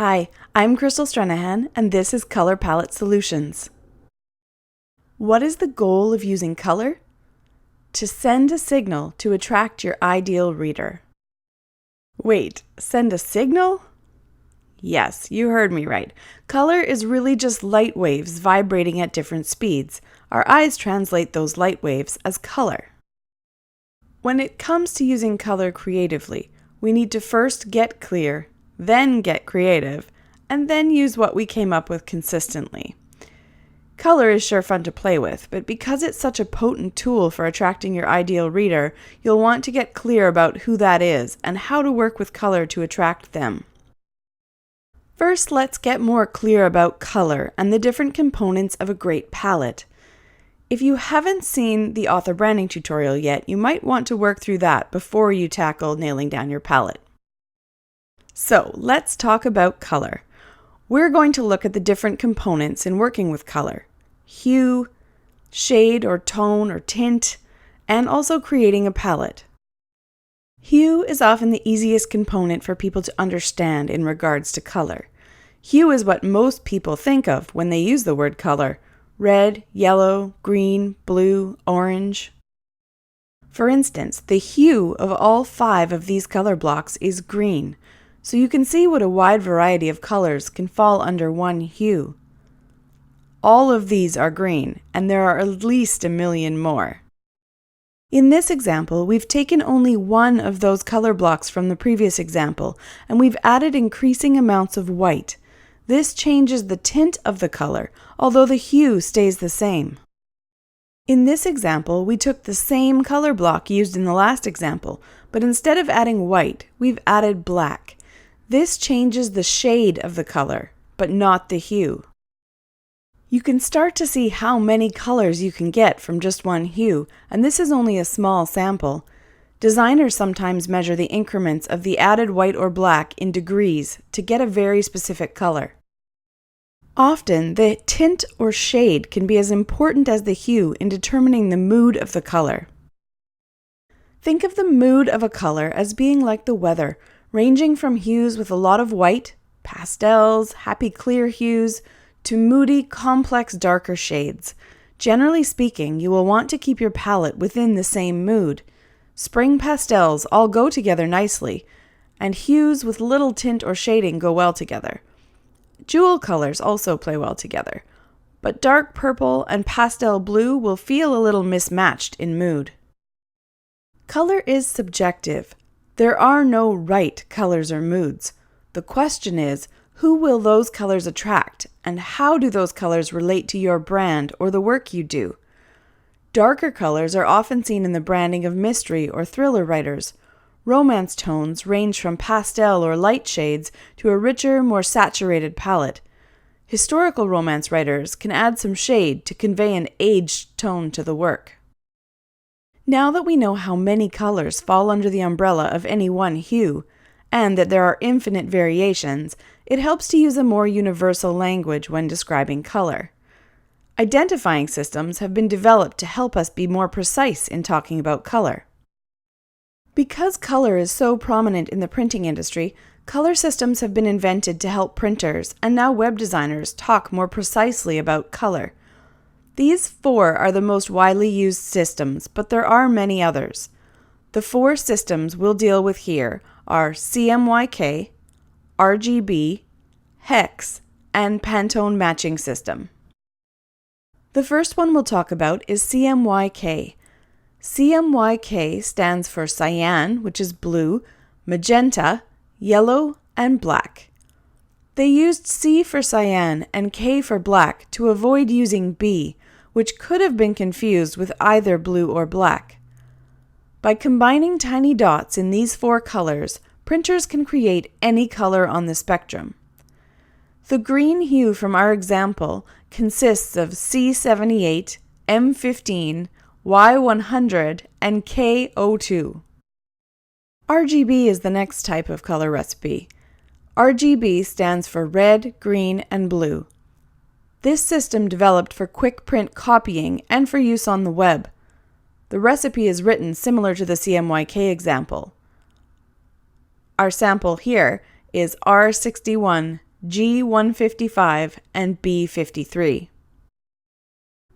Hi, I'm Crystal Stranahan, and this is Color Palette Solutions. What is the goal of using color? To send a signal to attract your ideal reader. Wait, send a signal? Yes, you heard me right. Color is really just light waves vibrating at different speeds. Our eyes translate those light waves as color. When it comes to using color creatively, we need to first get clear, then get creative, and then use what we came up with consistently. Color is sure fun to play with, but because it's such a potent tool for attracting your ideal reader, you'll want to get clear about who that is and how to work with color to attract them. First, let's get more clear about color and the different components of a great palette. If you haven't seen the author branding tutorial yet, you might want to work through that before you tackle nailing down your palette. So, let's talk about color. We're going to look at the different components in working with color: hue, shade or tone or tint, and also creating a palette. Hue is often the easiest component for people to understand in regards to color. Hue is what most people think of when they use the word color: red, yellow, green, blue, orange. For instance, the hue of all 5 of these color blocks is green, so you can see what a wide variety of colors can fall under one hue. All of these are green, and there are at least 1 million more. In this example, we've taken only one of those color blocks from the previous example, and we've added increasing amounts of white. This changes the tint of the color, although the hue stays the same. In this example, we took the same color block used in the last example, but instead of adding white, we've added black. This changes the shade of the color, but not the hue. You can start to see how many colors you can get from just one hue, and this is only a small sample. Designers sometimes measure the increments of the added white or black in degrees to get a very specific color. Often, the tint or shade can be as important as the hue in determining the mood of the color. Think of the mood of a color as being like the weather, ranging from hues with a lot of white, pastels, happy clear hues, to moody, complex, darker shades. Generally speaking, you will want to keep your palette within the same mood. Spring pastels all go together nicely, and hues with little tint or shading go well together. Jewel colors also play well together, but dark purple and pastel blue will feel a little mismatched in mood. Color is subjective. There are no right colors or moods. The question is, who will those colors attract, and how do those colors relate to your brand or the work you do? Darker colors are often seen in the branding of mystery or thriller writers. Romance tones range from pastel or light shades to a richer, more saturated palette. Historical romance writers can add some shade to convey an aged tone to the work. Now that we know how many colors fall under the umbrella of any one hue, and that there are infinite variations, it helps to use a more universal language when describing color. Identifying systems have been developed to help us be more precise in talking about color. Because color is so prominent in the printing industry, color systems have been invented to help printers and now web designers talk more precisely about color. These 4 are the most widely used systems, but there are many others. The 4 systems we'll deal with here are CMYK, RGB, Hex, and Pantone Matching System. The first one we'll talk about is CMYK. CMYK stands for cyan, which is blue, magenta, yellow, and black. They used C for cyan and K for black to avoid using B, which could have been confused with either blue or black. By combining tiny dots in these 4 colors, printers can create any color on the spectrum. The green hue from our example consists of C78, M15, Y100, and K02. RGB is the next type of color recipe. RGB stands for red, green, and blue. This system developed for quick print copying and for use on the web. The recipe is written similar to the CMYK example. Our sample here is R61 G155 and B53.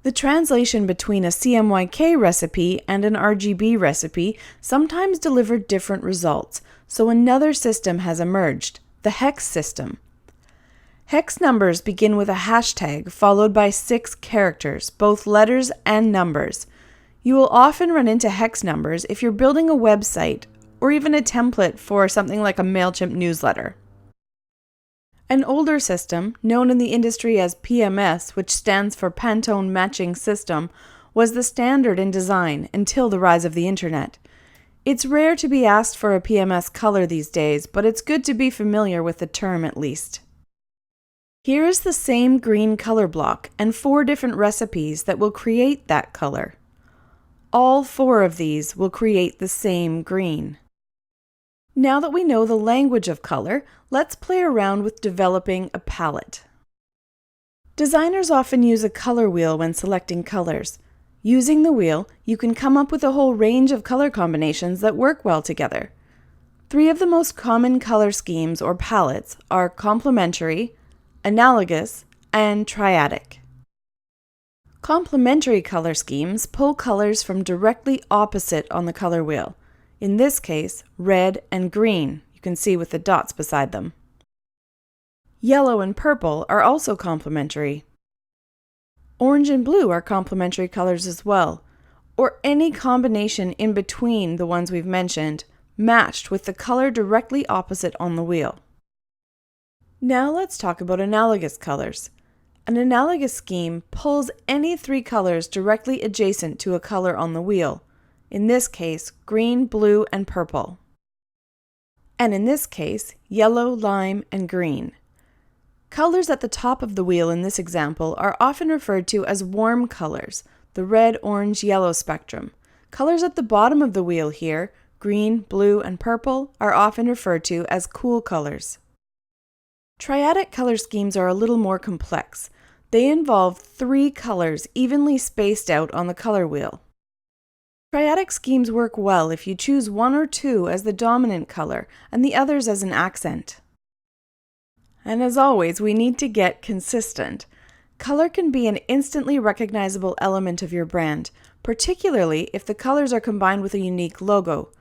The translation between a CMYK recipe and an RGB recipe sometimes deliver different results, so another system has emerged, the hex system. Hex numbers begin with a hashtag followed by 6 characters, both letters and numbers. You will often run into hex numbers if you're building a website or even a template for something like a MailChimp newsletter. An older system, known in the industry as PMS, which stands for Pantone Matching System, was the standard in design until the rise of the Internet. It's rare to be asked for a PMS color these days, but it's good to be familiar with the term at least. Here is the same green color block and 4 different recipes that will create that color. All 4 of these will create the same green. Now that we know the language of color, let's play around with developing a palette. Designers often use a color wheel when selecting colors. Using the wheel, you can come up with a whole range of color combinations that work well together. 3 of the most common color schemes or palettes are complementary, analogous, and triadic. Complementary color schemes pull colors from directly opposite on the color wheel. In this case, red and green, you can see with the dots beside them. Yellow and purple are also complementary. Orange and blue are complementary colors as well, or any combination in between the ones we've mentioned, matched with the color directly opposite on the wheel. Now let's talk about analogous colors. An analogous scheme pulls any 3 colors directly adjacent to a color on the wheel. In this case, green, blue, and purple. And in this case, yellow, lime, and green. Colors at the top of the wheel in this example are often referred to as warm colors, the red, orange, yellow spectrum. Colors at the bottom of the wheel here, green, blue, and purple, are often referred to as cool colors. Triadic color schemes are a little more complex. They involve 3 colors evenly spaced out on the color wheel. Triadic schemes work well if you choose 1 or 2 as the dominant color and the others as an accent. And as always, we need to get consistent. Color can be an instantly recognizable element of your brand, particularly if the colors are combined with a unique logo.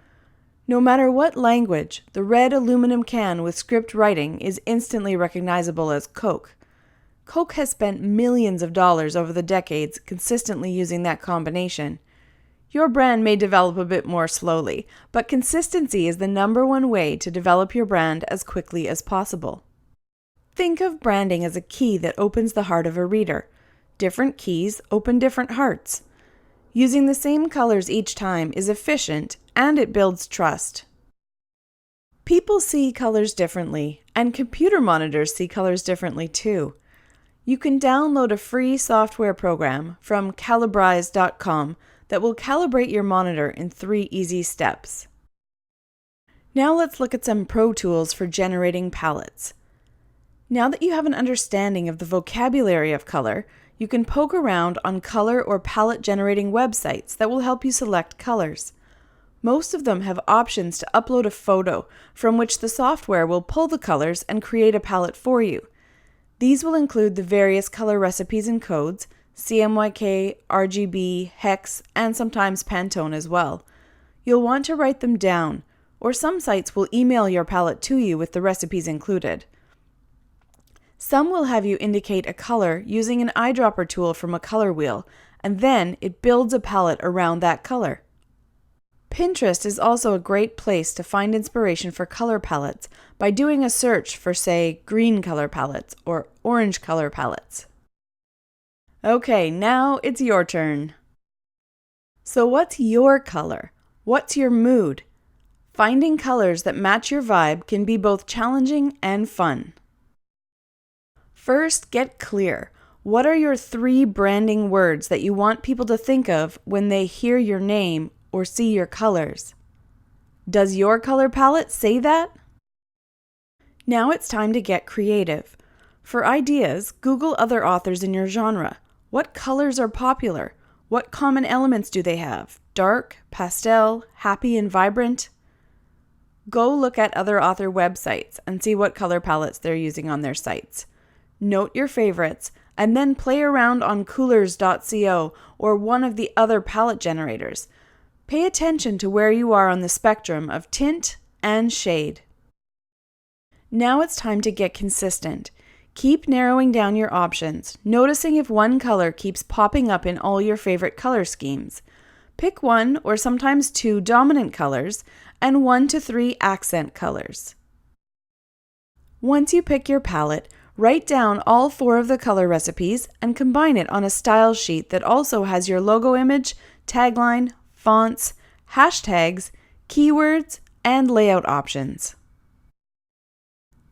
No matter what language, the red aluminum can with script writing is instantly recognizable as Coke. Coke has spent millions of dollars over the decades consistently using that combination. Your brand may develop a bit more slowly, but consistency is the #1 way to develop your brand as quickly as possible. Think of branding as a key that opens the heart of a reader. Different keys open different hearts. Using the same colors each time is efficient and it builds trust. People see colors differently, and computer monitors see colors differently too. You can download a free software program from Calibrize.com that will calibrate your monitor in 3 easy steps. Now let's look at some pro tools for generating palettes. Now that you have an understanding of the vocabulary of color, you can poke around on color or palette generating websites that will help you select colors. Most of them have options to upload a photo from which the software will pull the colors and create a palette for you. These will include the various color recipes and codes, CMYK, RGB, hex, and sometimes Pantone as well. You'll want to write them down, or some sites will email your palette to you with the recipes included. Some will have you indicate a color using an eyedropper tool from a color wheel, and then it builds a palette around that color. Pinterest is also a great place to find inspiration for color palettes by doing a search for, say, green color palettes or orange color palettes. Okay, now it's your turn. So what's your color? What's your mood? Finding colors that match your vibe can be both challenging and fun. First, get clear. What are your 3 branding words that you want people to think of when they hear your name or see your colors? Does your color palette say that? Now it's time to get creative. For ideas, Google other authors in your genre. What colors are popular? What common elements do they have? Dark, pastel, happy, and vibrant? Go look at other author websites and see what color palettes they're using on their sites. Note your favorites, and then play around on coolors.co or one of the other palette generators. Pay attention to where you are on the spectrum of tint and shade. Now it's time to get consistent. Keep narrowing down your options, noticing if one color keeps popping up in all your favorite color schemes. Pick one or sometimes two dominant colors and 1 to 3 accent colors. Once you pick your palette, write down all 4 of the color recipes and combine it on a style sheet that also has your logo image, tagline, fonts, hashtags, keywords, and layout options.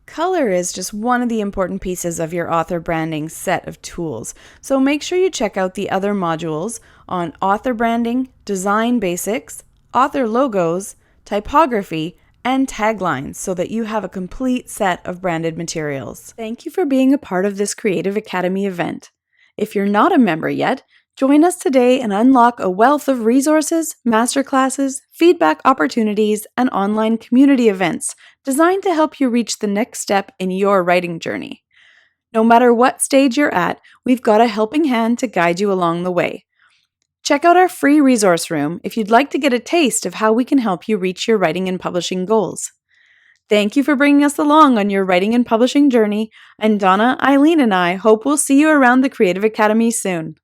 Color is just one of the important pieces of your author branding set of tools, so make sure you check out the other modules on author branding, design basics, author logos, typography, and taglines so that you have a complete set of branded materials. Thank you for being a part of this Creative Academy event. If you're not a member yet, join us today and unlock a wealth of resources, masterclasses, feedback opportunities, and online community events designed to help you reach the next step in your writing journey. No matter what stage you're at, we've got a helping hand to guide you along the way. Check out our free resource room if you'd like to get a taste of how we can help you reach your writing and publishing goals. Thank you for bringing us along on your writing and publishing journey, and Donna, Eileen, and I hope we'll see you around the Creative Academy soon.